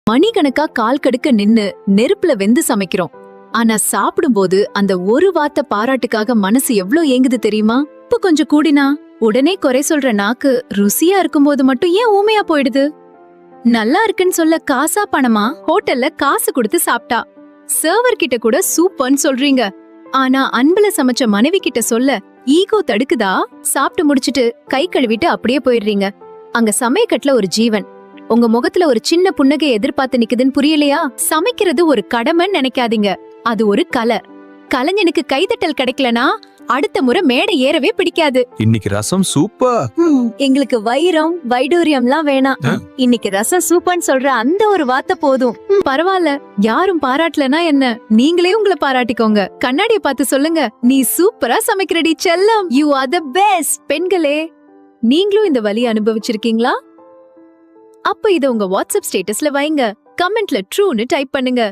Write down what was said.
மணிக்கணக்கா கால் கடுக்க நின்னு நெருப்புல வெந்து சமைக்கிறோம். ஆனா சாப்பிடும்போது அந்த ஒரு வார்த்தை பாராட்டுக்காக மனசு எவ்ளோ ஏங்குது தெரியுமா? இப்ப கொஞ்சம் கூடினா உடனே குறை சொல்ற நாக்கு ருசியா இருக்கும்போது மட்டும் ஏன் ஊமையா போயிடுது? நல்லா இருக்குன்னு சொல்ல காசா பணமா ஹோட்டல்ல காசு கொடுத்து சாப்பிட்டா சர்வர் கிட்ட கூட சூப்பர்னு சொல்றீங்க. ஆனா அன்புல சமைச்ச மனைவி கிட்ட சொல்ல ஈகோ தடுக்குதா? சாப்பிட்டு முடிச்சிட்டு கை கழுவிட்டு அப்படியே போயிடுறீங்க. அங்க சமயக்கட்டுல ஒரு ஜீவன் உங்க முகத்துல ஒரு சின்ன புன்னகை எதிர்பார்த்து நிக்குதுன்னு புரியலையா? சமைக்கிறது ஒரு கடமைன்னு நினைக்காதீங்க, அது ஒரு கலை. கலைஞனுக்கு கைதட்டல் கிடைக்கலனா அடுத்த முறை மேடை ஏறவே பிடிக்காது. இன்னைக்கு ரசம் சூப்பர். எங்களுக்கு வைரம் வைடூரியம்லாம் வேணாம். இன்னைக்கு ரசம் சூப்பர்னு சொல்ற அந்த ஒரு வார்த்தை போதும். பரவாயில்ல, யாரும் பாராட்டலனா என்ன, நீங்களே உங்களை பாராட்டிக்கோங்க. கண்ணாடியை பார்த்து சொல்லுங்க, நீ சூப்பரா சமைக்கிறடி செல்லம், யூ ஆர் தி பெஸ்ட். பெண்களே, நீங்களும் இந்த வலியை அனுபவிச்சிருக்கீங்களா? அப்ப இத உங்க வாட்ஸ்அப் ஸ்டேட்டஸ்ல வைங்க, கமெண்ட்ல ட்ரூன்னு டைப் பண்ணுங்க.